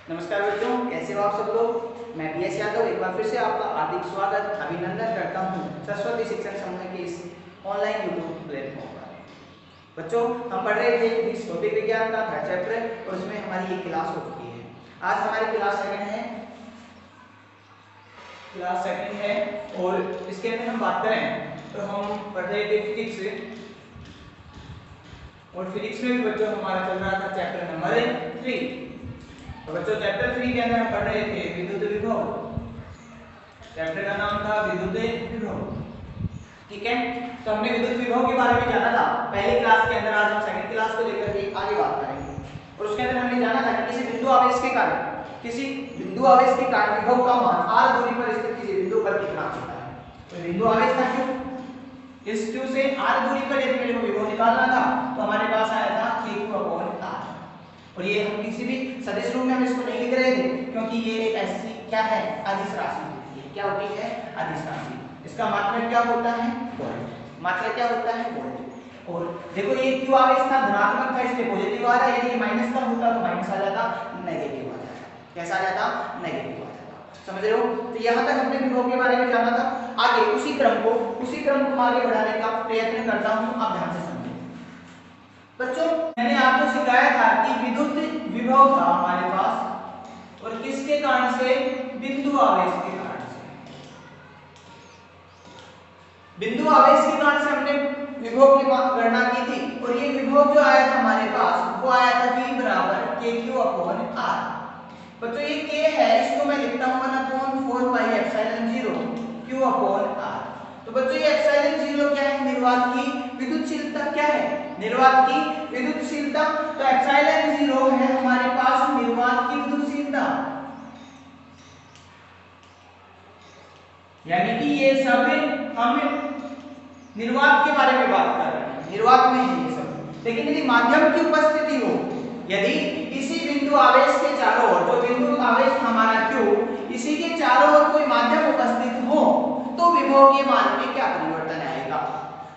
नमस्कार बच्चों, कैसे हो आप सब लोग। मैं बीएस यादव एक बार फिर से आपका हार्दिक स्वागत अभिनंदन करता हूं सरस्वती शिक्षण समूह के इस ऑनलाइन यूट्यूब प्लेटफॉर्म पर। बच्चों, हम पढ़ रहे थे फिजिक्स भौतिक विज्ञान का थर्ड चैप्टर और उसमें हमारी ये क्लास हो चुकी है। आज हमारी क्लास सेकंड है और इसके अंदर हम बात करें तो हम पढ़ रहे थे फिजिक्स और फिजिक्स में भी बच्चों हमारा चल रहा था चैप्टर नंबर 3। तो बच्चों चैप्टर 3 के अंदर हम पढ़ रहे थे विद्युत विभव। चैप्टर का नाम था विद्युत विभव। ठीक है, तो हमने विद्युत विभव के बारे में जाना था पहली क्लास के अंदर। आज हम सेकंड क्लास को लेकर के आगे बात करेंगे और उसके अंदर हमने जाना था कि किसी बिंदु आवेश के कारण विभव का मान r दूरी पर स्थित किसी बिंदु पर कितना होता है। तो बिंदु आवेश था Q, इस Q से r दूरी पर यदि मेरे को विभव निकालना था तो हमारे पास आया था kq/r। और ये हम किसी भी सदिश रूप में हम इसको नहीं लिख रहे थे क्योंकि ये एक ऐसी क्या है, अदिश राशि होती है। क्या होती है? अदिश राशि। इसका मात्रक क्या होता है? वोल्ट। मात्रक क्या होता है? वोल्ट। और देखो ये क्यू आवेश था, धनात्मक था इसलिए पॉजिटिव आ रहा है। यदि ये माइनस का होता तो माइनस आ जाता, नेगेटिव आ जाता। कैसा आ जाता? नेगेटिव आ जाता। समझ रहे हो? तो यहां तक हमने विभव के बारे में जाना था। आगे उसी क्रम को आगे बढ़ाने का प्रयत्न करता हूं। आप ध्यान से समझें बच्चों, मैंने आपको सिखाया था कि विद्युत विभव था हमारे पास और किसके कारण से? बिंदु आवेश के कारण से। बिंदु आवेश के कारण से हमने विभव की गणना की थी और ये विभव जो आया था हमारे पास वो आया था V बराबर kq/r। बच्चों ये k है, इसको मैं लिखता हूं 1/4 पाई एप्सिलॉन 0 q/r। तो बच्चों ये एप्सिलॉन 0 क्या है? निर्वात की विद्युतशीलता। क्या है? निर्वात की विद्युतशीलता। तो एप्सिलॉन 0 है हमारे पास निर्वात की विद्युतशीलता, यानी कि ये सब हम निर्वात के बारे में बात कर रहे हैं, निर्वात में है ये सब। लेकिन यदि माध्यम की उपस्थिति हो, यदि इसी बिंदु आवेश के चारों ओर, जो बिंदु आवेश हमारा Q, इसी के चारों ओर कोई माध्यम उपस्थित हो तो विभव के मान में क्या परिवर्तन आएगा?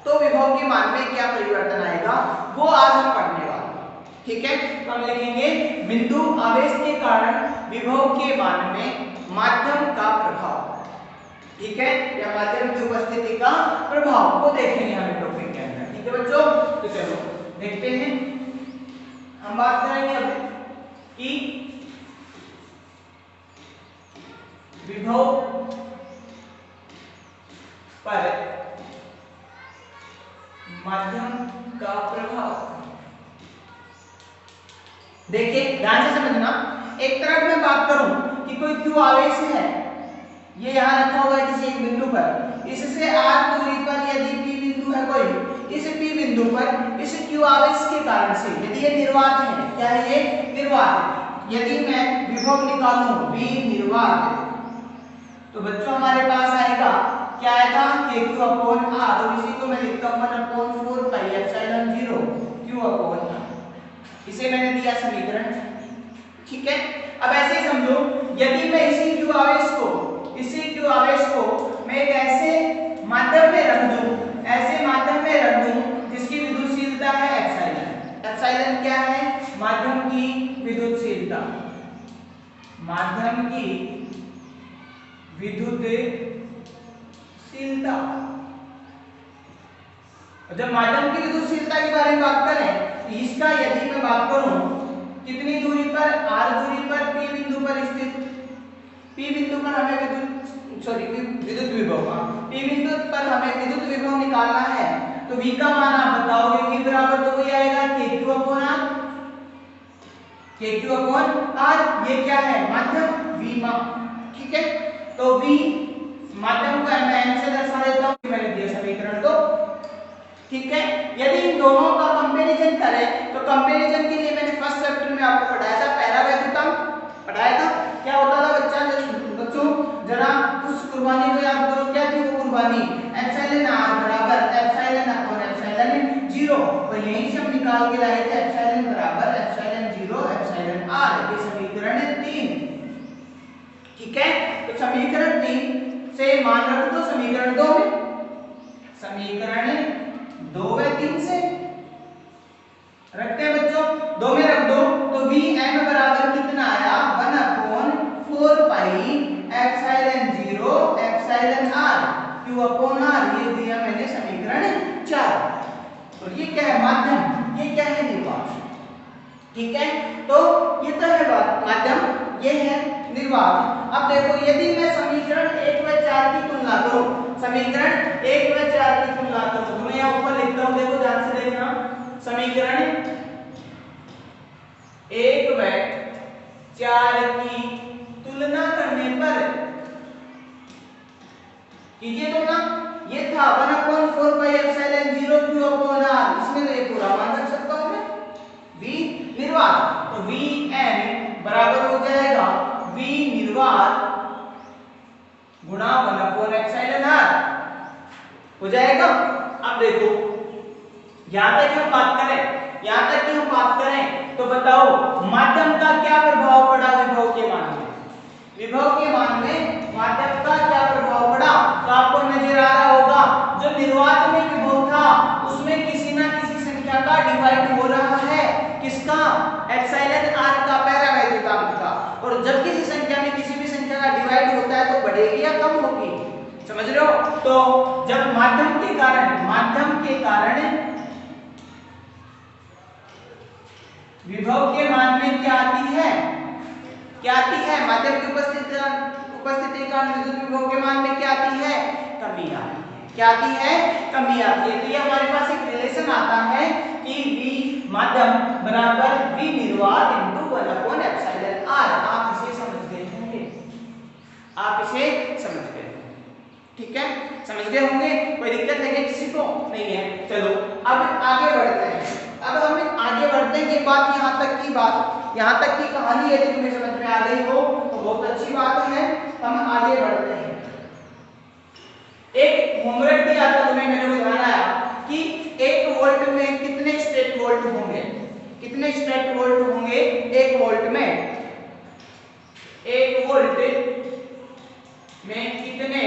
तो विभव के मान में क्या परिवर्तन आएगा वो आज हम पढ़ने वाले हैं। ठीक है, तो हम लिखेंगे बिंदु आवेश के कारण विभव के मान में माध्यम का प्रभाव। ठीक है, या माध्यम की उपस्थिति का प्रभाव को देखेंगे हम टॉपिक के अंदर। ठीक है बच्चों, तो चलो देखते हैं। हम बात करेंगे अब कि विभव पर माध्यम का प्रभाव। देखिए ध्यान से समझना। एक तरफ मैं बात करूं कि कोई Q आवेश है, ये यहां रखा हुआ है किसी एक बिंदु पर, इससे r दूरी पर यदि P बिंदु है कोई, इस P बिंदु पर इस Q आवेश के कारण से यदि ये निर्वात है, क्या है ये? निर्वात। यदि मैं विभव निकालूं V निर्वात, तो बच्चों हमारे पास आएगा क्या आएगा? kq/r। और इसी को मैं लिखता हूं 1/4 पाई एप्सिलॉन 0 q/r। इसे मैंने दिया समीकरण। ठीक है, अब ऐसे ही समझो, यदि मैं इसी Q आवेश को मैं एक ऐसे माध्यम में रख दूं, जिसकी विद्युतशीलता है एप्सिलॉन। एप्सिलॉन क्या है? माध्यम की विद्युतशीलता। माध्यम की विद्युतशीलता। जब माध्यम की विद्युतशीलता के बारे में बात करें तो इसका यदि मैं बात करूं कितनी दूरी पर? r दूरी पर P बिंदु पर स्थित, P बिंदु पर हमें विद्युत विभव, P बिंदु पर हमें विद्युत विभव निकालना है तो V का मान आप बताओगे। V बराबर तो वही आएगा kq/r। kq/r ये क्या है? माध्यम V। ठीक है, तो V माध्यम को मैं n से दर्शा देता हूं, मैंने दिया समीकरण तो। ठीक है, यदि इन दोनों का कंपैरिजन करें तो कंपैरिजन के लिए मैंने फर्स्ट चैप्टर में आपको पढ़ाया था परावैद्युतम, पढ़ाया था। क्या होता था बच्चों जरा उस कुर्बानी को याद करो। क्या थी वो कुर्बानी? एप्सिलॉन r बराबर एप्सिलॉन 0। और यहीं से हम निकाल के लाए थे एप्सिलॉन बराबर एप्सिलॉन 0 एप्सिलॉन r। ये समीकरण 3। ठीक है, तो समीकरण 3 से मान रख दो समीकरण 2 में, समीकरण 2 व 3 से रखते हैं बच्चों। 2 में रख दो तो Vm बराबर कितना आया? 1 ठीक है, तो ये तो है बात माध्यम, ये है निर्वात। अब देखो यदि मैं समीकरण 1 व 4 की तुलना करूं, समीकरण 1 व 4 की तुलना करूं, तो मैं यहां ऊपर लिखता हूं, देखो ध्यान से देखना, समीकरण 1 व 4 की तुलना करने पर कीजिए तो ना, ये था 1/4 q r, इसमें तो ये पूरा मान रख सकता हूं मैं, v निर्वात, तो Vn बराबर हो जाएगा v निर्वात गुणा 1/r हो जाएगा। अब देखो यहां तक हम बात करें, यहां तक कि हम बात करें तो बताओ माध्यम का क्या प्रभाव पड़ा विभव के मान में, विभव के मान में माध्यम का क्या प्रभाव पड़ा, तो आपको नजर आ रहा होगा जो निर्वात में विभव था उसमें किसी ना किसी संख्या का डिवाइड हो रहा है, किसका, एप्सिलॉन r का पैरामीट्रिक का, और जब किसी संख्या में किसी भी संख्या का डिवाइड होता है तो बढ़ेगी या कम होगी, समझ रहे हो। तो जब माध्यम के कारण विभव के मान में क्या आती है, क्या आती है, माध्यम की उपस्थिति का विद्युत विभव के मान में क्या आती है, कमी आती है, क्या आती है, कमी आती है। तो ये हमारे पास एक रिलेशन आता है कि V माध्यम बराबर V निर्वात इनटू 1/r, आप इसे समझ गए होंगे, आप इसे समझ गए, ठीक है, समझ गए होंगे, कोई दिक्कत है किसी को, नहीं है। चलो अब आगे बढ़ते हैं, अब हम आगे बढ़ते हैं, ये बात यहाँ तक की कहानी यदि तुम्हें समझ में आ गई हो तो बहुत अच्छी बात है। हम आगे बढ़ते हैं, एक होमवर्क दिया था तुम्हें, मैंने बताया आया कि 1 वोल्ट में कितने स्टेट वोल्ट होंगे, कितने स्टेट वोल्ट होंगे 1 वोल्ट में, 1 वोल्ट में कितने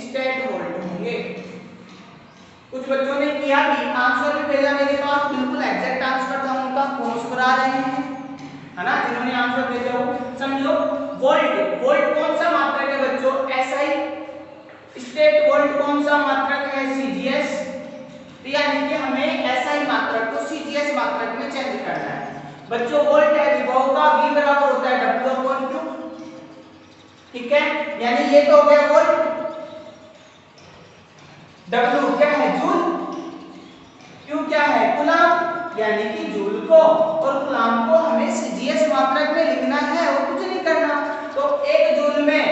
स्टेट वोल्ट होंगे। कुछ बच्चों ने किया भी, आंसर भी भेजा मेरे पास, बिल्कुल एग्जैक्ट आंसर था उनका, कौन मुस्कुरा रहे हैं, है ना, जिन्होंने आंसर भेजा हो। समझो वोल्ट, वोल्ट कौन सा मात्रक है बच्चों, SI, स्टेट वोल्ट कौन सा मात्रक है, CGS, तो यानी कि हमें SI मात्रक को CGS मात्रक में चेंज करना है बच्चों। वोल्ट है विभव का, V बराबर होता है W/Q, ठीक है, यानी ये तो हो गया वोल्ट, W क्या है, जूल, Q क्या है, कूलम, यानी कि जूल को और कूलम को हमें CGS मात्रक में लिखना है और कुछ नहीं करना। तो 1 जूल में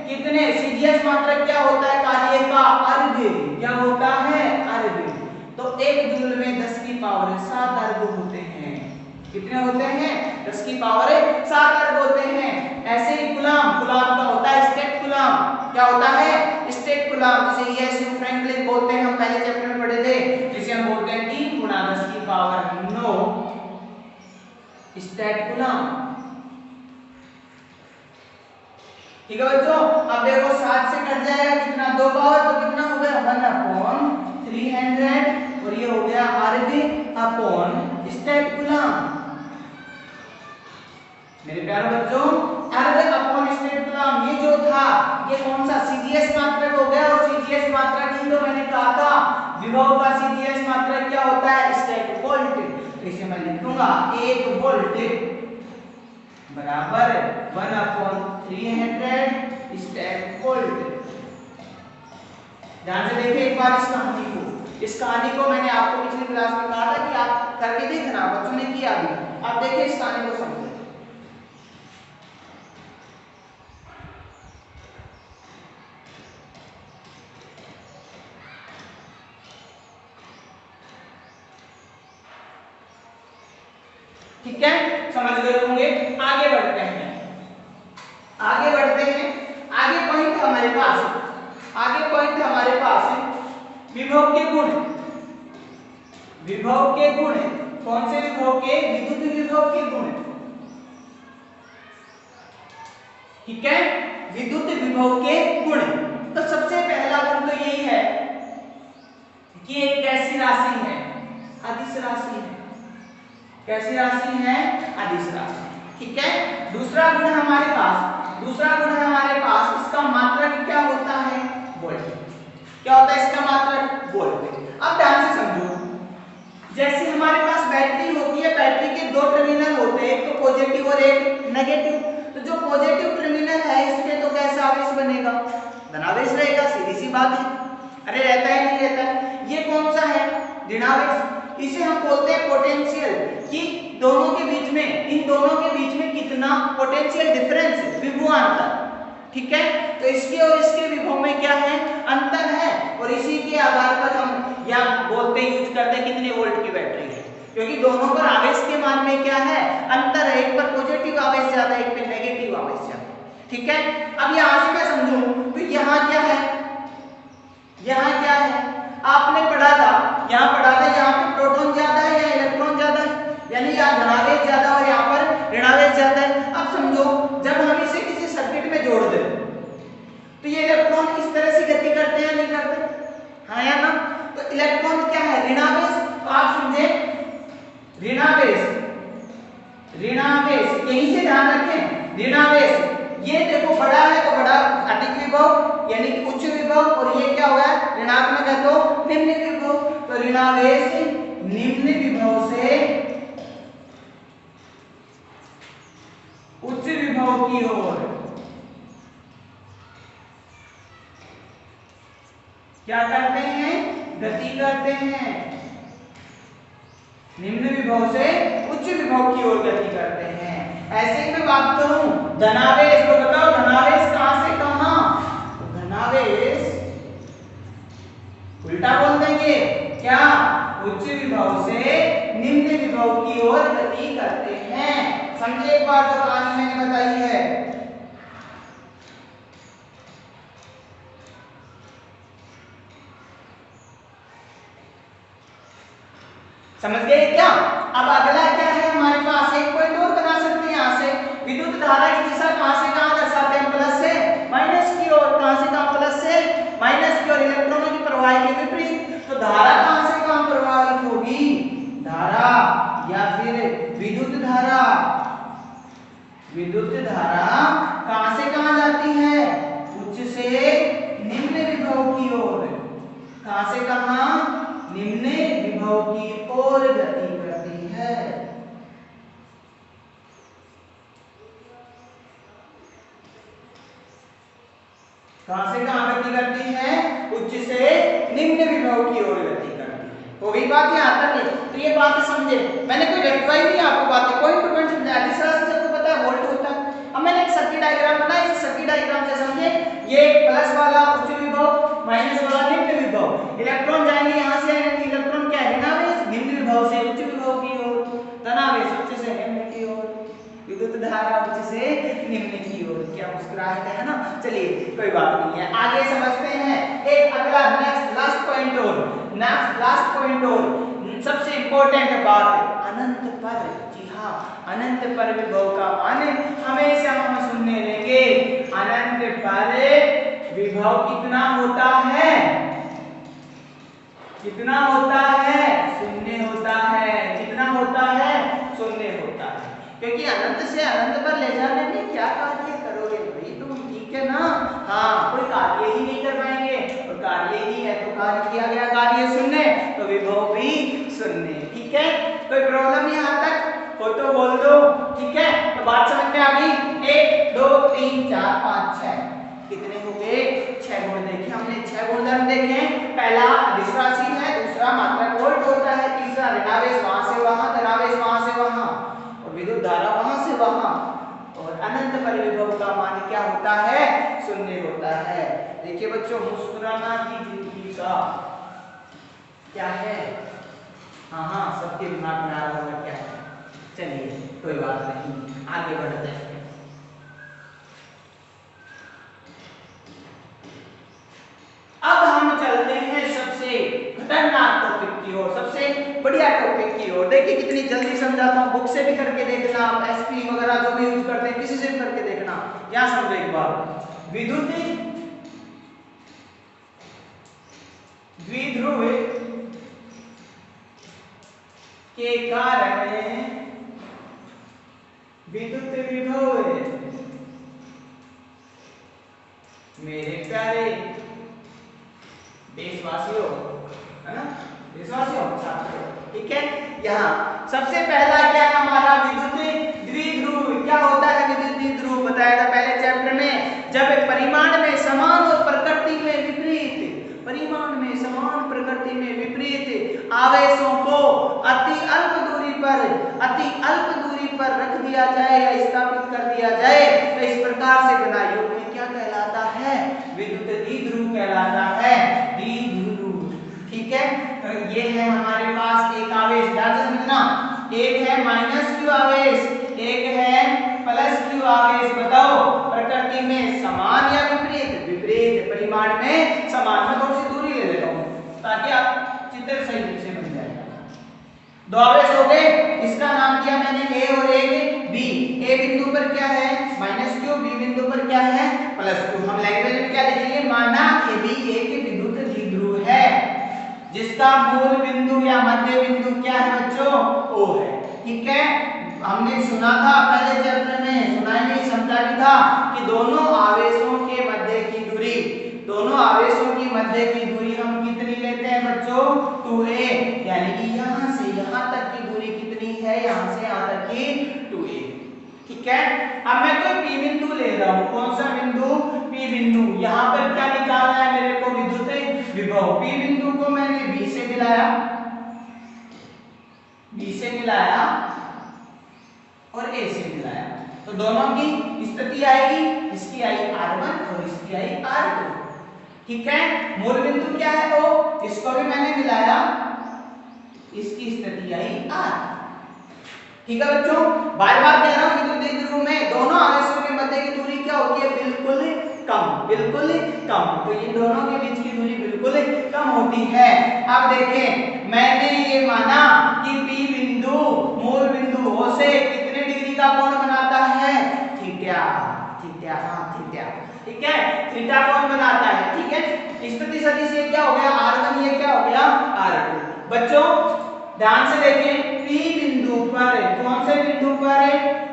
कितने, CGS मात्रक क्या होता है, कार्य का अर्घ, क्या होता है, अर्घ, तो 1 जूल में 10 की पावर 7 अर्घ होते हैं, कितने होते हैं, 10 की पावर 7 अर्घ होते हैं। ऐसे ही कूलम, कूलम का होता है स्टेट कूलम, क्या होता है, स्टेट कूलम, जिसे ईएसयू फ्रैंकलिन बोलते हैं, हम पहले चैप्टर में पढ़े थे, जिसे हम बोलते हैं 3 × 10 की पावर 9 स्टेट कूलम, ठीक है बच्चों। अब देखो 7 से कट जाएगा कितना, 2 पावर, तो कितना हो गया 1/300, और ये हो गया अर्घ स्टेट कूलम। मेरे प्यारे बच्चों अर्घ स्टेट कूलम, ये जो था ये कौन सा, CGS मात्रक हो गया, और CGS मात्रक ही तो मैंने कहा था विभव का CGS मात्रक क्या होता है, स्टेट वोल्ट। तो इसे मैं लिखूंगा 1 वोल्ट बराबर 1/300 स्टेट वोल्ट। ध्यान से देखिए एक बार इस कहानी को मैंने आपको पिछली क्लास में कहा था कि आप करके देखना, बच्चों ने किया भी, आप देखिए इस कहानी को समझिए। ठीक है, समझ गए होंगे। आगे बढ़ते हैं, आगे पॉइंट हमारे पास विभव के गुण, कौन से विभव के, विद्युत विभव के गुण, ठीक है, विद्युत विभव के गुण। तो सबसे पहला गुण तो यही है कि एक कैसी राशि है, अदिश राशि है, कैसी राशि है, अदिश राशि, ठीक है। दूसरा गुण हमारे पास इसका मात्रक क्या होता है, वोल्ट, क्या होता है इसका मात्रक, वोल्ट। अब ध्यान से समझो, जैसे हमारे पास बैटरी होती है, बैटरी के 2 टर्मिनल होते एक तो पॉजिटिव और एक नेगेटिव। तो जो पॉजिटिव टर्मिनल है इसमें तो कैसा आवेश बनेगा, धनावेश रहेगा, सीधी सी बात है। अरे रहता है नहीं रहता है। ये कौन सा है, ऋणावेश। इसे हम बोलते हैं पोटेंशियल, कि दोनों के बीच में, इन दोनों के बीच में कितना पोटेंशियल डिफरेंस, विभवांतर, ठीक है। तो इसके और इसके विभव में क्या है, अंतर है, और इसी के आधार पर हम या बोलते यूज करते हैं कितने वोल्ट की बैटरी है, क्योंकि दोनों पर आवेश के मान में क्या है, अंतर है। एक पर पॉजिटिव आवेश ज्यादा है, एक पर नेगेटिव आवेश ज्यादा है, ठीक है। अब यहां से मैं समझूं तो यहाँ क्या है, यहाँ क्या है, आपने पढ़ा था, यहाँ पढ़ा था, यहाँ पे प्रोटॉन ज्यादा है या इलेक्ट्रॉन ज्यादा है, यानी यहाँ धनावेश ज्यादा और यहाँ पर ऋणावेश ज्यादा है। अब समझो जब हम इसे किसी सर्किट में जोड़ दें तो ये इलेक्ट्रॉन इस तरह से गति करते हैं नहीं करते, हाँ या ना। तो इलेक्ट्रॉन क्या है, ऋणावेश। तो आप समझे ऋणावेश, ऋणावेश यहीं से ध्यान रखें, ऋणावेश ये देखो बड़ा है तो बड़ा अधिक विभव यानी कि उच्च विभव, और ये क्या होगा ऋणात्मक है तो निम्न विभव। तो ऋणावेश निम्न विभव से उच्च विभव की ओर क्या करते हैं, गति करते हैं। निम्न विभव से उच्च विभव की ओर गति करते हैं। ऐसे ही मैं बात करूं धनावेश, तो बताओ धनावेश कहां से कहां, धनावेश उल्टा बोल देंगे क्या, उच्च विभव से निम्न विभव की ओर गति करते हैं। समझे एक बार जो कहानी मैंने बताई है। समझ गए क्या। अब अगला क्या है हमारे पास, एक पॉइंट और बना सकते हैं यहाँ से, विद्युत धारा की दिशा कहां से कहां दर्शाते हैं, प्लस से माइनस की ओर, कहां से कहां, प्लस से माइनस की ओर, इलेक्ट्रॉनों की प्रवाह के विपरीत। तो धारा कहां से कहां प्रवाहित होगी, धारा या फिर विद्युत धारा, विद्युत धारा कहां से कहां जाती है, उच्च से निम्न विभव की ओर, कहां से कहां, निम्न विभव की ओर गति करती है। कहां से कहां गति करती है, उच्च से निम्न विभव की ओर गति करती है। हो गई बात यहां तक। तो ये बात समझे, मैंने कोई रटवाई नहीं आपको बातें, पॉइंट टू पॉइंट समझाया। जिस तरह से सबको पता है वोल्ट होता है। अब मैंने एक सर्किट डायग्राम बनाया, इस सर्किट डायग्राम से समझे, ये प्लस वाला उच्च विभव, माइनस वाला निम्न विभव। इलेक्ट्रॉन जाएंगे यहां से, इलेक्ट्रॉन क्या है, ऋणावेश, निम्न विभव से उच्च विभव की ओर, धनावेश उच्च से निम्न की ओर, विद्युत धारा उच्च से निम्न की ओर। क्या मुस्कुराहट है ना। चलिए कोई बात नहीं है, आगे समझते हैं। एक अगला नेक्स्ट लास्ट पॉइंट और, नेक्स्ट लास्ट पॉइंट और सबसे इंपॉर्टेंट बात, अनंत पर। जी हाँ, अनंत पर विभव का मान हमेशा हम सुनने लेंगे। अनंत पर विभव कितना होता है, कितना होता है, शून्य होता है। कितना होता है, शून्य होता है। क्योंकि अनंत से अनंत पर ले जाने में क्या कार्य करोगे भाई तुम, ठीक है ना। हाँ, कोई कार्य ही नहीं कर पाएंगे, और कार्य ही है तो कार्य किया गया कार्य शून्य, तो विभव भी शून्य, ठीक है। कोई प्रॉब्लम यहाँ तक हो तो बोल दो, ठीक है। तो बात समझ में आ गई। 1 2 3 4 5 6 कितने हो गए, 6 गुण देखे हमने, 6 गुणधर्म देखे। पहला अदिश राशि है, दूसरा मात्रक वोल्ट होता है, तीसरा ऋणावेश वहां से वहां, धनावेश वहां से वहां, और विद्युत धारा वहां से वहां, और अनंत पर विभव का मान क्या होता है, शून्य होता है। देखिए बच्चों, मुस्कुराना ही जिंदगी का क्या है, हाँ हाँ सबके दिमाग में आ रहा होगा क्या है। चलिए कोई बात नहीं, आगे बढ़ते हैं। अब हम चलते हैं सबसे खतरनाक टॉपिक की ओर, सबसे बढ़िया टॉपिक की ओर। देखिए कितनी जल्दी समझाता हूँ, बुक से भी करके देखना, आप एसपी वगैरह जो भी यूज करते हैं किसी से भी करके देखना। यहाँ समझो एक बात, विद्युत द्विध्रुव के कारण विद्युत विभव, मेरे प्यारे देशवासियों, है ना, देशवासियों छात्रों, ठीक है। यहाँ सबसे पहला क्या है हमारा, विद्युत आवेशों को अति अल्प दूरी पर रख दिया जाए या स्थापित कर दिया जाए तो इस प्रकार से बना योग में क्या कहलाता है? विद्युत द्विध्रुव कहलाता है, द्विध्रुव। ठीक है, तो ये है हमारे पास एक आवेश, ध्यान से समझना, एक है माइनस क्यू आवेश, एक है प्लस क्यू आवेश। बताओ प्रकृति में समान या विपरीत? विपरीत। परिमाण में समान। मैं थोड़ी सी दूरी ले लेता हूं ताकि आप चित्र सही से बन जाएगा। दो आवेश हो गए, इसका नाम दिया मैंने ए और एक बी। ए बिंदु पर क्या है? माइनस क्यू, बी बिंदु पर क्या है? Plus Q. हम लैंग्वेज में क्या लिखेंगे? माना ए बी एक विद्युत द्विध्रुव है जिसका मूल बिंदु या मध्य बिंदु क्या है बच्चों? ओ है। ठीक है, हमने सुना था पहले चैप्टर में, सुनाई नहीं, समझा भी था कि दोनों आवेशों के मध्य की दूरी, दोनों आवेशों की मध्य की दूरी हम कितनी लेते हैं बच्चों? 2a, यानी कि यहां से यहां तक की दूरी कितनी है? यहां से यहां तक की 2a। ठीक है, अब मैं कोई p बिंदु ले रहा हूं। कौन सा बिंदु? p बिंदु। यहां पर क्या निकालना है मेरे को? विद्युत विभव। p बिंदु को मैंने b से मिलाया, और a से मिलाया, तो दोनों की स्थिति आएगी, इसकी आई R1 और इसकी आई R2। ठीक है, मूल बिंदु क्या है? O, इसको भी मैंने मिलाया, इसकी स्थिति आई R। ठीक है बच्चों, बार बार कह रहा हूं विद्युत द्विध्रुव में दोनों आवेशों के मध्य की दूरी क्या होती है? बिल्कुल कम, बिल्कुल कम। तो इन दोनों के बीच की दूरी बिल्कुल कम होती है। अब देखें, मैंने ये माना कि P बिंदु मूल बिंदु O से कितने डिग्री का कोण बनाता है? थीटा, थीटा, हाँ थीटा। ठीक है, थीटा कोण बनाता है। ठीक है, स्थिति सदिश ये क्या हो गया? R1, ये क्या हो गया? R2। बच्चों ध्यान से देखें, P बिंदु पर, कौन से बिंदु पर?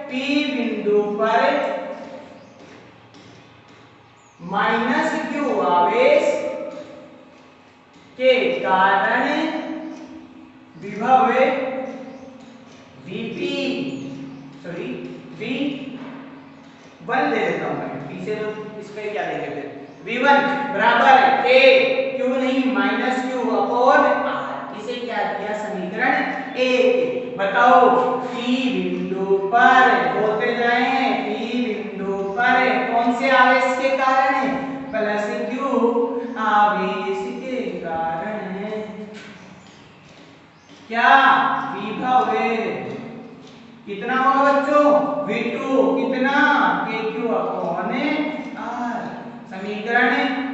P बिंदु पर माइनस क्यू आवेश के कारण विभव Vp, सॉरी V1 ले लेता हूं मैं, P से तो इसमें क्या लेंगे फिर? V1 बराबर A, क्यों नहीं, माइनस क्यू अपॉन R। इसे क्या किया? समीकरण 1। बताओ P बिंदु पर, बोलते जाएं, P बिंदु पर कौन से आवेश के कारण? प्लस क्यू आवेश के कारण क्या? विभव कितना होगा बच्चों? V2 कितना? KQ upon R। समीकरण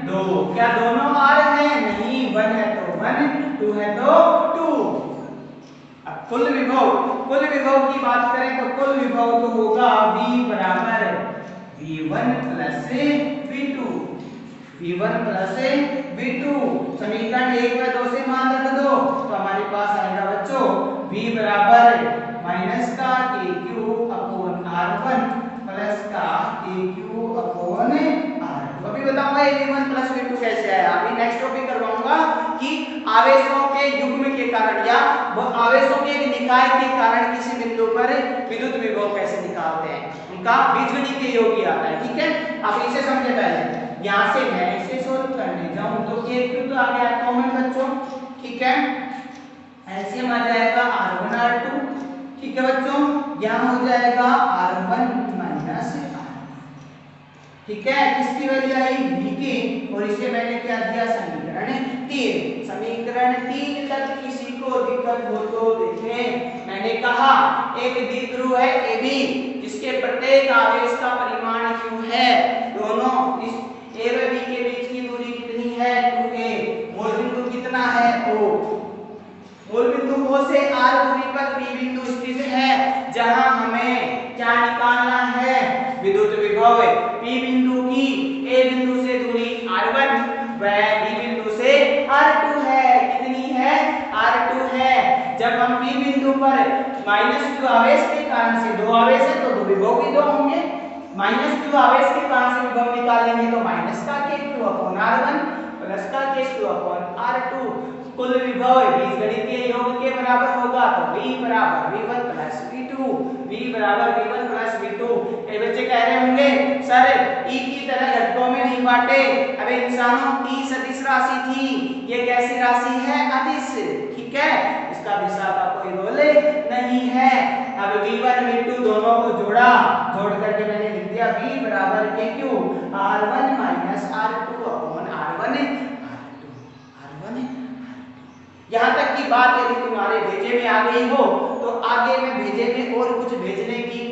2। क्या दोनों R हैं? नहीं, 1 है तो 1, 2 है तो 2। अब कुल विभव की बात करें तो कुल विभव तो होगा V बराबर V1 plus V2, V1 plus V2। समीकरण 1 व 2 से मान रख दो तो हमारे पास आएगा बच्चों V बराबर माइनस का KQ अपॉन R1 प्लस का KQ अपॉन R2। अभी बताऊंगा ये V1 प्लस V2 कैसे आया। अभी नेक्स्ट टॉपिक करवाऊंगा कि आवेशों के युग्म के कारण या आवेशों के निकाय के कारण किसी बिंदु पर विद्युत विभव कैसे निकालते हैं, उनका बीजगणितीय योग आता है। ठीक है, अब इसे समझे पहले। यहां से मैं इसे सोल्व करने जाऊं तो KQ तो आ गया कॉमन बच्चों। ठीक है, एलसीएम आ जाएगा R1 R2। ठीक है बच्चों, यहां हो जाएगा R1 माइनस R। ठीक है, किसकी वैल्यू आई? V की, और इसे मैंने क्या दिया? समीकरण 3। समीकरण 3 तक किसी को दिक्कत हो तो देखें। मैंने कहा एक द्विध्रुव है AB जिसके प्रत्येक आवेश का परिमाण Q है। दोनों इस A व B के बीच की दूरी कितनी है? 2a। मूल बिंदु कितना है? O। मूल बिंदु O से R दूरी पर P बिंदु स्थित है जहां हमें क्या निकालना है? विद्युत विभव। P बिंदु की A बिंदु से दूरी R1 व B बिंदु से R2 है। कितनी है? R2 है। जब हम P बिंदु पर माइनस Q आवेश के कारण से, दो आवेश है तो दो विभव भी दो होंगे, माइनस Q आवेश के कारण से विभव निकालेंगे तो माइनस का KQ अपॉन R1 प्लस का KQ अपॉन R2। कुल विभव बीजगणितीय योग के बराबर होगा तो V बराबर V1 प्लस V2, V बराबर V1 प्लस V2। कई बच्चे कह रहे होंगे सर E की तरह घटकों में नहीं बांटे। अबे इंसानों, E सदिश राशि थी, ये कैसी राशि है? अदिश। ठीक है, इसका दिशा का कोई रोल नहीं है। अब v1 v2 दोनों को जोड़ा, जोड़ करके मैंने लिख दिया v बराबर kq r1 minus r2 upon r1 r1। यहाँ तक की बात यदि तुम्हारे भेजे में आ गई हो तो आगे में भेजे में और कुछ भेजने की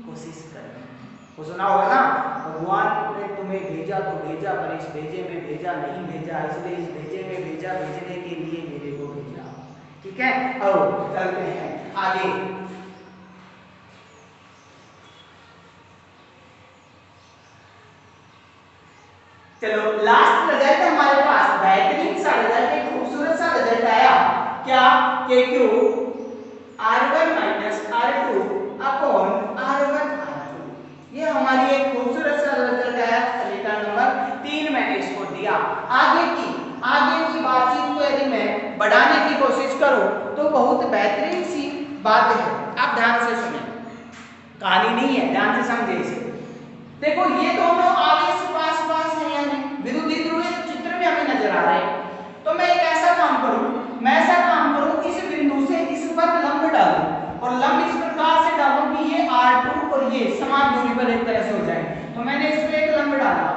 कोशिश करना। वो सुना होगा ना, भगवान ने तुम्हें भेजा तो भेजा, पर इस भेजे में भेजा नहीं भेजा, इसलिए इस भेजे में भेजा, भेजने के लिए मेरे को भेजा। ठीक है, अब चलते हैं आगे। चलो लास्ट रिजल्ट हमारे पास बेहतरीन सा रिजल्ट, एक खूबसूरत सा रिजल्ट आया। क्या? KQ R1 minus R2 upon R1 R2। ये हमारी एक खूबसूरत सा रिजल्ट आया। समीकरण नंबर 3 मैंने इसको दिया। आगे की बातचीत को यदि मैं बढ़ाने की कोशिश करूं तो बहुत बेहतरीन सी बात है। आप ध्यान से सुने, कहानी नहीं है, ध्यान से समझे इसे। देखो ये दोनों आगे से पास है या नहीं, विरोधी ध्रुव चित्र में हमें नजर आ रहे हैं। तो मैं एक ऐसा काम करूं, इस बिंदु से इस पर लंब डालूं और लंब इस प्रकार से डालूं कि ये R2 और ये समान दूरी पर एक तरह से हो जाए। तो मैंने इस पे एक लंब डाला,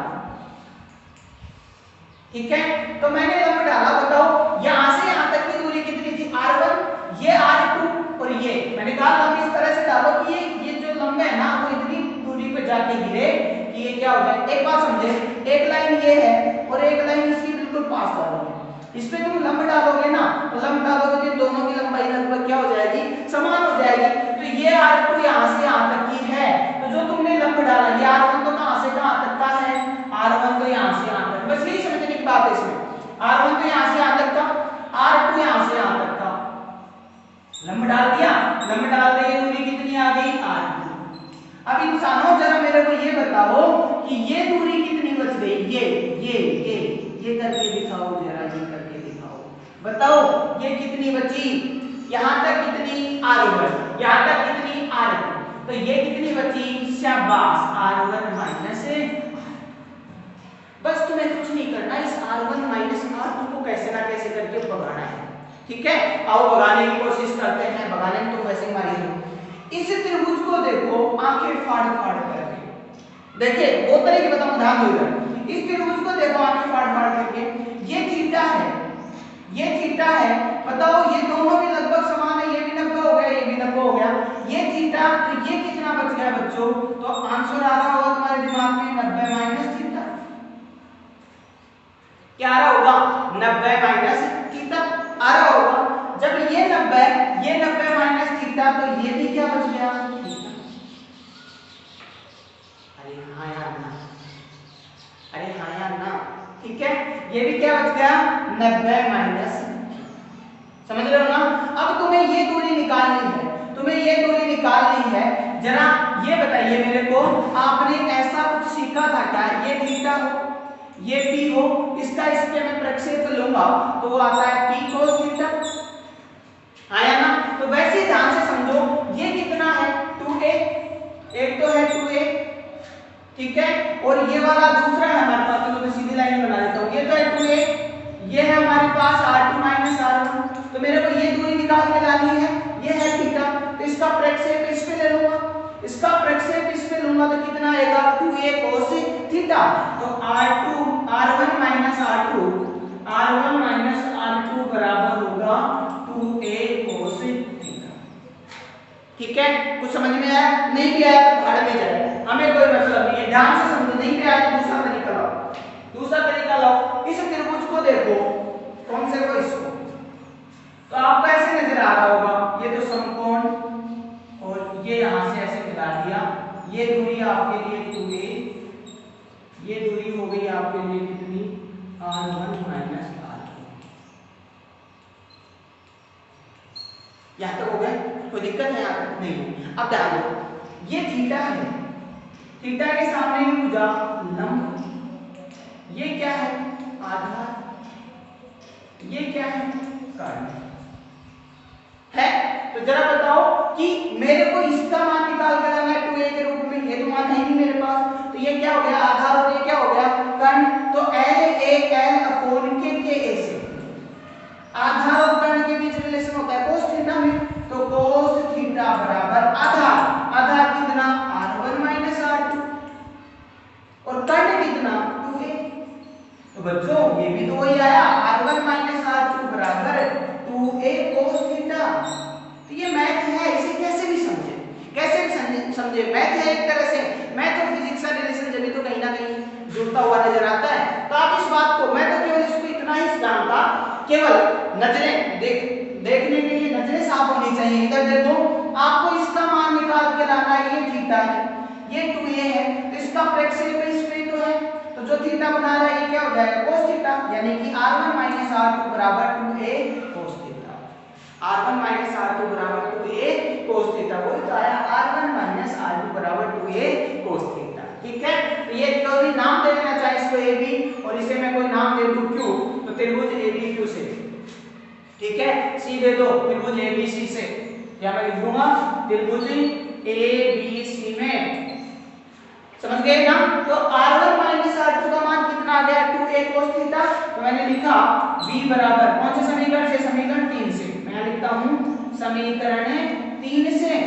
ठीक है, तो मैंने लंब डाला। बताओ यहां से यहां तक की दूरी कितनी थी? R1, ये R2 और ये मैंने कहा लंब इस तरह से डालो कि ये जो लंब है ना वो इतनी दूरी पे जाके गिरे कि ये क्या हो जाए। एक बात समझे, एक लाइन ये है और एक लाइन इसकी बिल्कुल पास डालोगे, इस पे तुम लंब डालोगे ना, तो लंब डालोगे तो दोनों की लंबाई लगभग क्या हो जाएगी? समान हो जाएगी। तो ये R2 यहां से यहां तक की है, तो जो तुमने लंब डाला ये R1 तो कहां से कहां तक का है? R1 तो यहां से यहां तक, बस यही समझने की बात है इसमें। R1 तो यहां से यहां तक का, R2 यहां से यहां तक का। लंब डाल दिया, लंब डालते ये दूरी कितनी आ गई? R2। अब इंसानों जरा मेरे को ये बताओ कि ये दूरी कितनी बच गई? ये करके दिखाओ जरा, ये करके दिखाओ, बताओ ये कितनी बची? यहां तक कितनी? R1, यहां तक कितनी? R2, तो ये कितनी बची? शाबाश, R1 माइनस बस तुम्हें कुछ नहीं करना, इस R1 माइनस R2 को कैसे ना कैसे करके भगाना है। ठीक है, आओ भगाने की कोशिश करते हैं। भगाने में तो वैसे मारिए। इस त्रिभुज को देखो आंखें फाड़ करके, देखिए वो तरह की बताऊं, ध्यान दो इधर। इस त्रिभुज को देखो आंखें फाड़ करके, ये थीटा है, ये थीटा है। बताओ ये दोनों भी लगभग समान है, ये भी 90 हो गया, ये भी 90 हो गया, ये थीटा, तो ये कितना बच गया बच्चों? तो आंसर आ रहा होगा तुम्हारे दिमाग में 90 माइनस थीटा। क्या आ रहा होगा? 90 माइनस थीटा आ रहा होगा। जब ये 90 माइनस थीटा, तो ये भी क्या बच गया? अरे हाँ यार ना, अरे हाँ यार ना, ठीक है, ये भी क्या बच गया? 90 माइनस, समझ रहे हो ना? अब तुम्हें ये दूरी निकालनी है, तुम्हें ये दूरी निकालनी है। जरा ये बताइए मेरे को, आपने ऐसा कुछ सीखा था क्या? ये थीटा हो, ये p हो, इसका इस पे मैं प्रक्षेप लूंगा तो वो आता है p cos थीटा, आया ना? तो वैसे ध्यान से समझो, ये कितना है? 2a, एक तो है 2a, ठीक है, और ये वाला दूसरा है हमारे पास, तो मैं सीधी लाइन बना देता हूं। ये तो है 2a, ये है हमारे पास R2 माइनस R1, तो मेरे को ये दूरी निकाल के लानी है, ये है थीटा, तो इसका प्रक्षेप इस पे ले लूंगा, इसका प्रक्षेप इस पे लूंगा तो कितना आएगा? 2a cos theta. तो R1 माइनस R2 बराबर होगा 2a cos थीटा। ठीक है, कुछ समझ में आया? नहीं भी आया तो भाड़ में जाए, हमें कोई मतलब नहीं है, ध्यान से समझो। नहीं भी आया तो दूसरा तरीका लाओ। इस त्रिभुज को देखो, कौन से को? इसको, तो आपको ऐसे नजर आ रहा होगा, ये तो समकोण और ये यहां से ऐसे मिला दिया, ये दूरी आपके लिए 2a, ये दूरी हो गई आपके लिए कितनी? R1 minus R2। यहां तक हो गया? कोई दिक्कत है? यहां तक नहीं। अब ध्यान दो, ये थीटा है, थीटा के सामने ही भुजा लंब, ये क्या है? आधार, ये क्या है? कर्ण है। तो जरा बताओ कि मेरे को इसका मान निकाल के लाना है 2a के रूप में, ये तो मान है नहीं मेरे पास, तो ये क्या हो गया? आधार, और ये क्या हो गया? कर्ण। तो L अपॉन के a से आधार और कर्ण के बीच रिलेशन होता है समझे। मैथ है एक तरह से, मैथ और फिजिक्स का रिलेशन जब भी तो कहीं ना कहीं जुड़ता हुआ नजर आता है। तो आप इस बात को, मैं तो केवल इसको इतना ही जानता, केवल नजरें देखने के लिए नजरें साफ होनी चाहिए। इधर देखो, आपको इसका मान निकाल के लाना है, ये थीटा है, ये 2a है, तो इसका प्रक्षेप इस पे तो है, तो जो थीटा बना रहा है ये क्या हो जाएगा, cos थीटा, यानी कि r1 - r2 बराबर 2a cos theta. r1 - r2 बराबर 2a cos थीटा, वही तो आया r1 - r2 बराबर 2a cos थीटा। ठीक है, तो ये जो भी नाम दे देना चाहे इसको ab, और इसे मैं कोई नाम दे दूं q, तो त्रिभुज abq से, ठीक है, c दे दो त्रिभुज abc से, या मैं लिख दूंगा त्रिभुज abc में, समझ गए ना। तो r1 - r2 का मान कितना आ गया, 2a cos थीटा। तो मैंने लिखा v बराबर कौन से समीकरण से, समीकरण 3 से, मैं लिखता हूं समीकरण 3 से,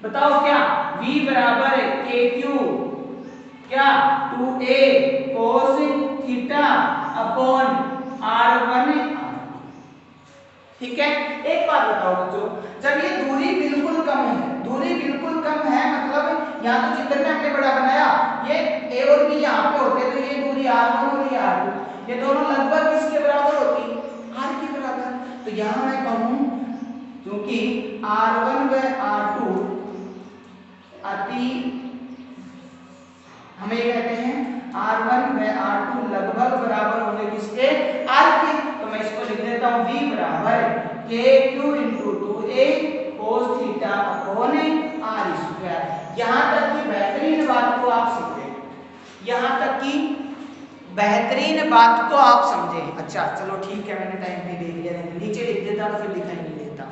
बताओ क्या, v बराबर aq क्या 2a cos theta upon r1। ठीक है, एक बात बताओ बच्चों, जब ये दूरी बिल्कुल कम है, दूरी बिल्कुल कम है मतलब यहाँ तो चित्र में हमने बड़ा बनाया, ये a और b यहाँ पे होते, तो ये दूरी r1 और ये r2, ये दोनों लगभग किसके बराबर होती, r के बराबर। तो यहाँ मैं कहूँ क्योंकि r1 व r2 अति, हमें ये कहते हैं r1 व r2 लगभग बराबर होंगे किसके, r के, तो मैं इसको लिख देता हूं v बराबर kq * 2a cos theta upon r square. यहां तक की बेहतरीन बात को आप समझे, यहां तक की बेहतरीन बात को आप समझे। अच्छा चलो ठीक है, मैंने टाइम भी दे दिया, नीचे लिख देता तो फिर दिखाई नहीं देता।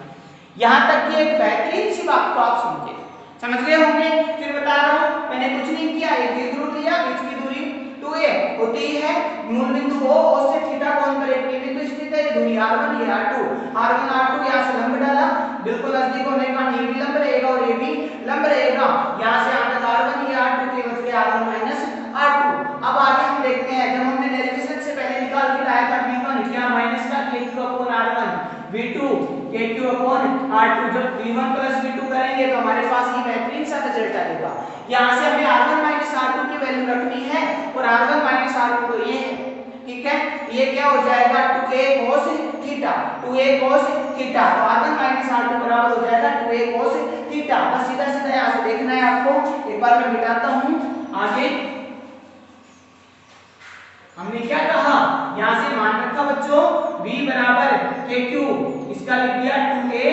यहां तक की एक बेहतरीन सी बात को आप समझे, समझ गए होंगे। फिर बता रहा हूं, मैंने कुछ नहीं किया, एक दीर्घवृत्त लिया, बीच की दूरी 2a होती है, मूल बिंदु o से थीटा कोण पर एक बिंदु स्थित है, दूरी r1 ये r2, यहां से लंब डाला, बिल्कुल नजदीक होने का ये भी लंब रहेगा और ये भी लंब रहेगा, यहां से यहां तक r1 ये r2 के बच गया r1 - r2। अब आगे हम देखते हैं, जब हमने डेरिवेशन से पहले निकाल के लाया था v1 क्या माइनस का kq upon r1, v2 kq upon r2, जब v1 + v2 करेंगे तो हमारे पास ये बेहतरीन सा रिजल्ट आएगा। यहां से हमें r1 - r2 की वैल्यू रखनी है, और r1 - r2 तो ये है, ठीक है, ये क्या हो जाएगा 2a cos theta, 2a cos theta, तो r1 - r2 बराबर हो जाएगा 2a cos थीटा। बस सीधा सीधा यहां से देखना है आपको, एक बार मैं मिटाता हूं। आगे हमने क्या कहा, यहां से मान रखा बच्चों v बराबर kq, इसका लिख दिया 2a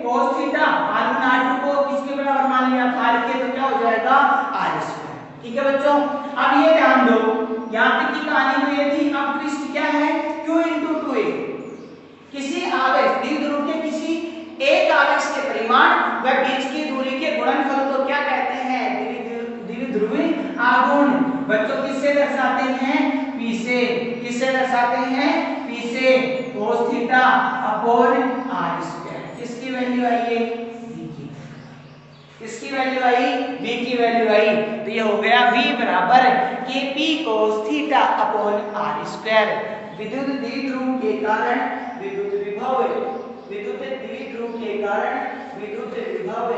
cos theta, r1 r2 को किसके बराबर मान लिया था, r के, तो क्या हो जाएगा r स्क्वायर। ठीक है बच्चों, अब ये ध्यान दो, यहां तक की कहानी तो ये थी। अब ट्विस्ट क्या है, q * 2a, किसी आवेश द्विध्रुव के किसी एक आवेश के परिमाण व बीच की दूरी के गुणनफल को क्या कहते हैं, द्विध्रुवी आघूर्ण। बच्चों किससे दर्शाते हैं, p से, किससे दर्शाते हैं, p से, cos theta upon r square. किसकी वैल्यू आई है, v की, किसकी वैल्यू आई, v की वैल्यू आई। तो ये हो गया v बराबर kp cos theta upon r square. विद्युत द्विध्रुव के कारण विद्युत विभव, विद्युत द्विध्रुव के कारण विद्युत विभव,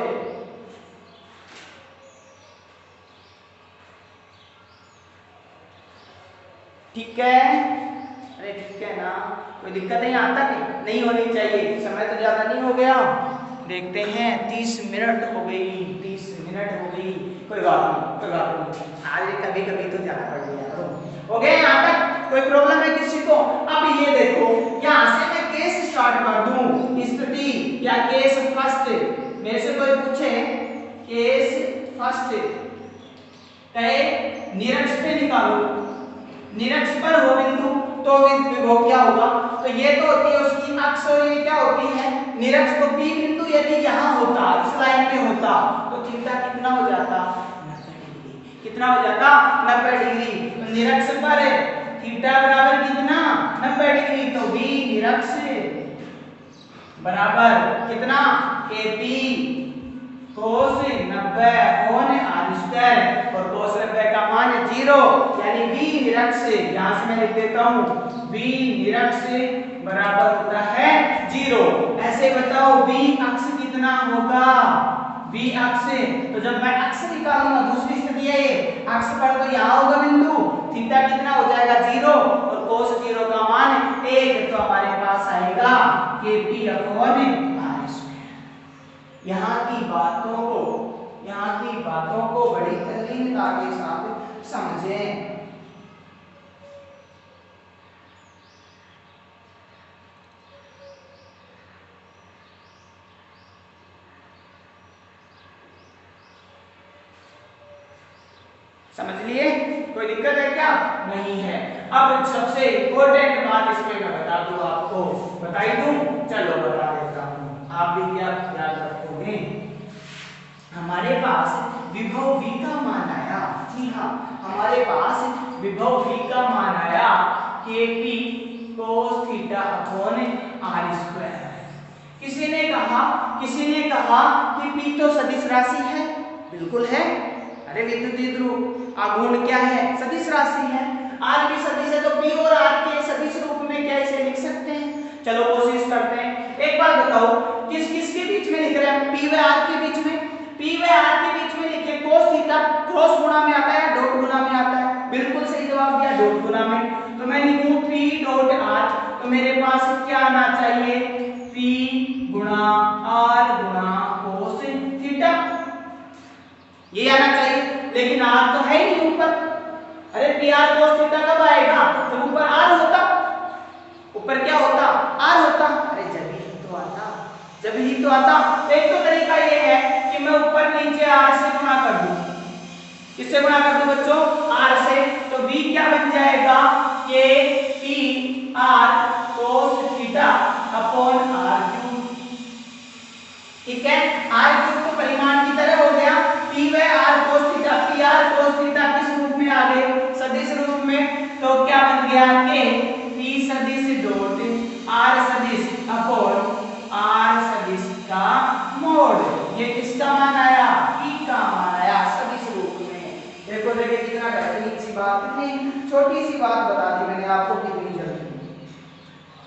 ठीक है, अरे ठीक है ना, कोई दिक्कत नहीं, आता नहीं होनी चाहिए, समय तो ज्यादा नहीं हो गया। देखते हैं 30 मिनट हो गई, 30 मिनट हो गई, कोई बात नहीं, कोई बात नहीं, आज कभी कभी तो जाना पड़ गया। हो गया यहाँ तक, कोई प्रॉब्लम है किसी को। अब ये देखो, यहाँ से मैं केस स्टार्ट कर दूं, स्थिति या केस फर्स्ट, मेरे से कोई पूछे केस फर्स्ट, कहे निरक्ष पे निकालो, निरक्ष पर हो बिंदु तो विभव क्या होगा, तो ये तो होती है उसकी अक्ष, और ये क्या होती है निरक्ष। तो P बिंदु यदि यहाँ होता, इस लाइन में होता, तो थीटा कितना हो जाता, 90 डिग्री। कितना हो जाता, 90 डिग्री। तो निरक्ष पर थीटा बराबर कितना, 90 डिग्री, तो V निरक्ष बराबर कितना, kp cos 90 upon r square, और cos 90 का मान 0, यानी v निरक्ष, यहां से मैं लिख देता हूं v निरक्ष बराबर होता है 0। ऐसे बताओ v अक्ष कितना होगा, बी अक्ष, तो जब मैं अक्ष निकालूंगा दूसरी स्थिति है ये, अक्ष पर तो यहाँ होगा बिंदु, थीटा कितना हो जाएगा 0 और cos 0 का मान 1, तो हमारे पास आएगा kp अपॉन r स्क्वायर। यहाँ की बातों को बड़ी तल्लीनता के साथ समझें। समझ लिए? कोई दिक्कत है क्या? नहीं है। अब सबसे इम्पोर्टेंट बात इसमें मैं बता दूं आपको, बताई दूं, चलो बता देता हूं, आप भी क्या याद रखोगे। हमारे पास विभव v का मान आया, जी हाँ, हमारे पास विभव v का मान आया kp cos theta upon r square. किसी ने कहा कि p तो सदिश राशि है, बिल्कुल है। अरे विद्युत ध्रुव आघूर्ण क्या है? सदिश राशि है। r भी सदिश है, तो p और r के सदिश रूप में क्या इसे लिख सकते हैं? चलो कोशिश करते हैं। एक बात बताओ, किस के बीच में लिख रहे हैं? p व r के बीच में। p व r के बीच में लिखे cos थीटा, क्रॉस गुणा में आता है या डॉट गुणा में आता है? बिल्कुल सही जवाब दिया, डॉट गुणा में। तो मैं लिखूं p डॉट r, तो मेरे पास क्या आना चाहिए? p गुणा r गुणा cos थीटा, ये आना चाहिए। लेकिन r तो है ही नहीं ऊपर। अरे pr cos थीटा कब आएगा? जब ऊपर r होता। ऊपर क्या होता? r होता। अरे जब ही तो आता। एक तो तरीका ये है कि मैं ऊपर नीचे r से गुणा कर दूं। किससे गुणा कर दूं बच्चों? r से। तो v क्या बन जाएगा? k p r cos theta upon r cube. ठीक है, r क्यूब तो परिमाण की तरह हो गया। p व r cos theta, pr cos theta किस रूप में आ गए? सदिश रूप में। तो क्या बन गया? k p सदिश डॉट r सदिश अपॉन r सदिश का मोड। ये किसका मान आया? p का मान आया सदिश रूप में। देखो कितना बेहतरीन सी बात, इतनी छोटी सी बात बता दी मैंने आपको,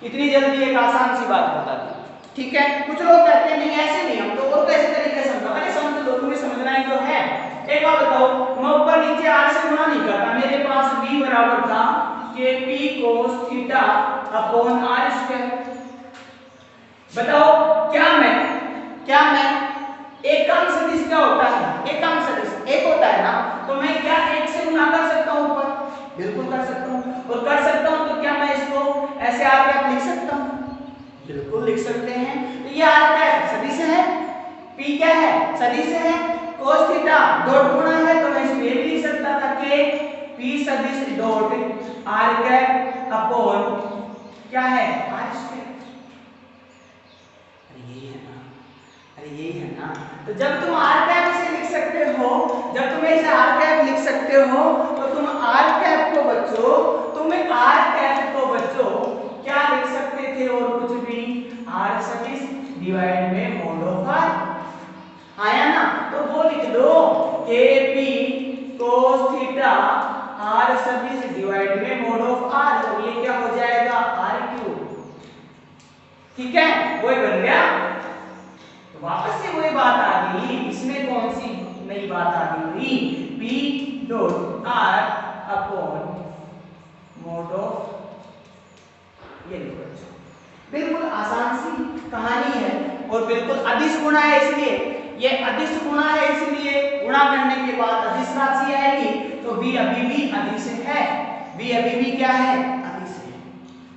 इतनी जल्दी एक आसान सी बात बता दी। ठीक है, कुछ लोग कहते हैं नहीं ऐसे नहीं, हम तो और कैसे तरीके से समझो। अरे समझ लो, तुम्हें समझना ही तो है। एक बात बताओ, मैं ऊपर नीचे r से गुणा नहीं करता, मेरे पास v बराबर था kp cos theta upon r square. बताओ क्या मैं एकम सदिश क्या होता है? एकम सदिश एक होता है ना, तो मैं क्या एक से गुणा कर सकता हूं ऊपर? बिल्कुल कर सकता हूं। और कर सकता हूं तो क्या मैं इसको ऐसे r कैप लिख सकता हूं? बिल्कुल लिख सकते हैं। तो ये r कैप सदिश है, p क्या है? सदिश है, cos थीटा डॉट गुणा है, तो मैं इसमें भी लिख सकता था कि p सदिश डॉट r कैप अपॉन क्या है? r square. यही है ना। तो जब तुम r कैप से लिख सकते हो, जब तुम इसे r कैप लिख सकते हो, तो तुम r कैप को बच्चों क्या लिख सकते थे? और कुछ भी, r सदिश डिवाइड में मोड ऑफ r आया ना, तो वो लिख दो kp cos थीटा r सदिश डिवाइड में मोड ऑफ r, तो ये क्या हो जाएगा? r cube. ठीक है, वही बन गया। तो वापस से वही बात आ गई, इसमें कौन सी नई बात आ गई? p dot r upon mode of, ये लिखो। बिल्कुल आसान सी कहानी है और बिल्कुल अदिश गुणा है, इसलिए ये अदिश गुणा है, इसलिए गुणा करने के बाद अदिश राशि आएगी, तो v अभी भी अदिश है। v अभी भी क्या है? अदिश है।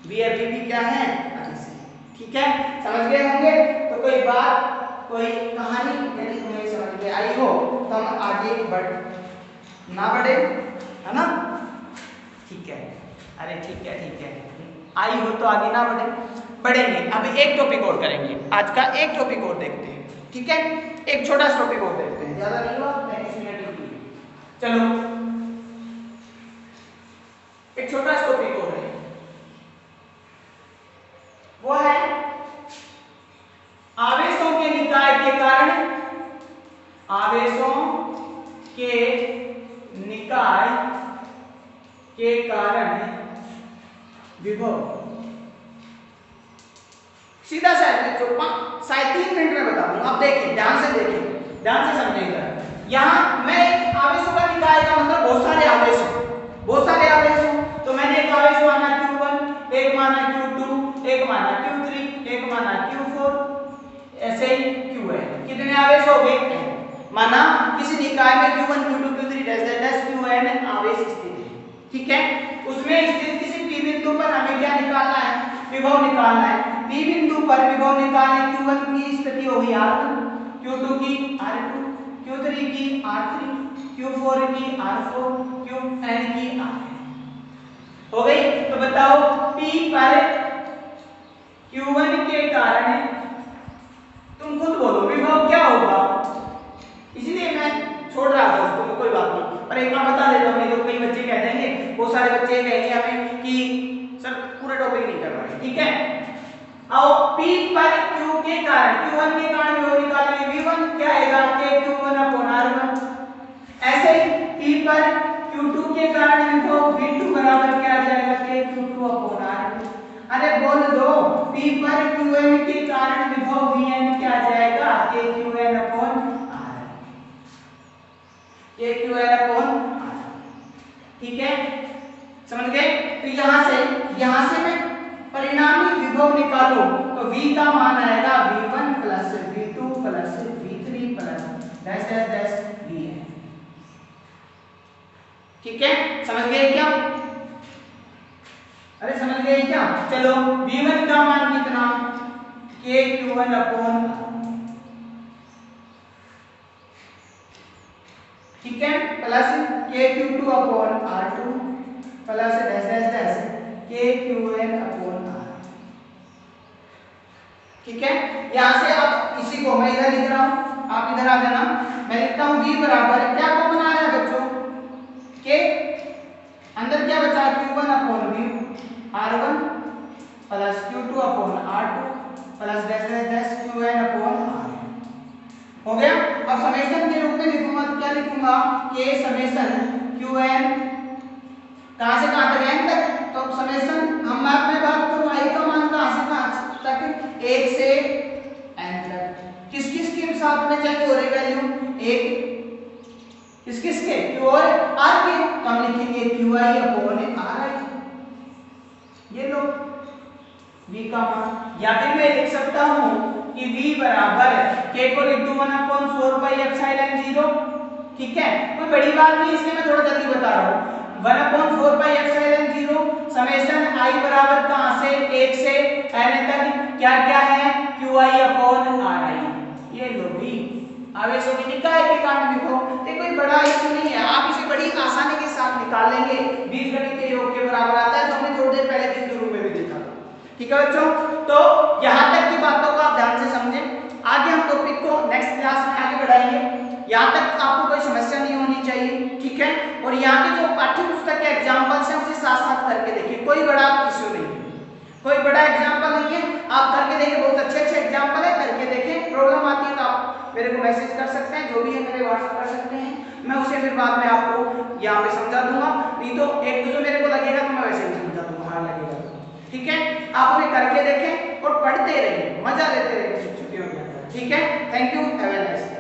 v अभी भी क्या है? अदिश है। ठीक है, समझ गए होंगे। तो कोई बात, कोई कहानी यदि तुम्हें समझ में आई हो तो हम आगे बढ़े, है ना? ठीक है, अरे ठीक है, आई हो तो आगे ना बढ़ेंगे। अब एक टॉपिक और करेंगे, आज का एक टॉपिक और देखते हैं। ठीक है, एक छोटा सा टॉपिक और देखते हैं, ज्यादा नहीं हुआ 35 मिनट की। चलो एक छोटा सा टॉपिक और है, वो है आवेशों के निकाय के कारण, आवेशों के निकाय के कारण विभव। सीधा सा शायद 3 मिनट में बता दूंगा, आप देखिए ध्यान से देखिए। ध्यान से समझिएगा। यहाँ मैं एक आवेशों का निकाय का मतलब बहुत सारे आवेश हो, तो मैंने एक आवेश माना Q1, एक माना Q2, एक माना Q3, एक माना Q4, ऐसे ही Qn। कितने आवेश हो गए? माना किसी निकाय में Q1, Q2, Q3 dash Qn आवेश स्थित है, ठीक है। उसमें स्थित किसी P बिंदु पर हमें क्या निकालना है? विभव निकालना है। P बिंदु पर विभव निकालने Q1 की स्थिति होगी R1, Q2 की R2, Q3 की R3, Q4 की R4, Qn की Rn। हो गई? तो बताओ P पर Q1 के कारण तुम खुद बोलो विभव क्या होगा? इसलिए मैं छोड़ रहा था उसको, कोई बात नहीं, पर एक बार बता देता हूं, नहीं तो कई बच्चे कह देंगे, बहुत सारे बच्चे कहेंगे हमें कि सर पूरा टॉपिक नहीं कर रहे, ठीक है। आओ P पर Q के कारण Q1 के कारण विभव निकालेंगे, V1 क्या आएगा? K Q1/R1। ऐसे ही P पर Q2 के कारण विभव V2 बराबर क्या आ जाएगा? K Q2/R2। अरे बोल दो, P पर Qn के कारण विभव Vn क्या आ जाएगा? K Qn/R। K Qn/R, ठीक है, समझ गए? तो यहां से मैं परिणामी विभव निकालूं तो V का मान आएगा V1 plus V2 plus V3 plus dash dash dash Vn, ठीक है, समझ गए क्या? अरे समझ गए क्या? चलो V1 का मान कितना? K Q1/R, ठीक है, plus K Q2/R2 plus dash dash dash K Qn/R, ठीक है। यहां से अब इसी को मैं इधर लिख रहा हूं, आप इधर आ जाना। मैं लिखता हूं V बराबर क्या कॉमन आ रहा है बच्चों? K, अंदर क्या बचा? Q1/V R1 plus Q2/R2 plus dash dash dash Qn/R। हो गया? अब समेशन के रूप में लिखूंगा तो क्या लिखूंगा? K समेशन Qn कहां से कहां तक? n तक। तो समेशन हम मैथ में बात करूं i का मान कहां से कहां तक? 1 से n तक। किस किस के साथ में चेंज हो रही वैल्यू? एक किस किस के? Q और R के, तो हम लिखेंगे Qi/Ri। ये लो V का मान, या फिर मैं लिख सकता हूं कि V बराबर K को लिख दूं 1/4πε0, ठीक है। कोई बड़ी बात नहीं, इसलिए मैं थोड़ा जल्दी बता रहा हूं। 1/4πε0 समेशन i बराबर कहां से? 1 से n तक क्या क्या है? Qi/Ri। ये लो भी आवेशों के निकाय के कारण विभव। ये कोई बड़ा इशू नहीं है, आप इसे बड़ी आसानी के साथ निकाल लेंगे। बीजगणितीय योग के बराबर आता है, जो हमने थोड़ी देर पहले बिंदु रूप में भी देखा था, ठीक है बच्चों। तो यहां तक की बातों को आप ध्यान से समझें। आगे हम टॉपिक को नेक्स्ट क्लास में आगे बढ़ाएंगे। यहां तक आपको कोई समस्या नहीं होनी चाहिए, ठीक है। और यहाँ के जो पाठ्य पुस्तक के एग्जाम्पल्स हैं उसे साथ साथ करके देखिए, कोई बड़ा इशू नहीं है, कोई बड़ा एग्जाम्पल नहीं है, आप करके देखिए, बहुत अच्छे अच्छे एग्जाम्पल है, करके देखें। प्रॉब्लम आती है तो आप मेरे को मैसेज कर सकते हैं, जो भी है मेरे व्हाट्सएप कर सकते हैं, मैं उसे फिर बाद में आपको यहाँ पे समझा दूंगा। नहीं तो एक दो जो मेरे को लगेगा तो मैं वैसे ही समझा दूंगा, हाँ लगेगा तो, ठीक है। आप उन्हें करके देखें और पढ़ते रहिए, मजा लेते रहिए छुट्टियों के अंदर, ठीक है। Thank you, have a nice day.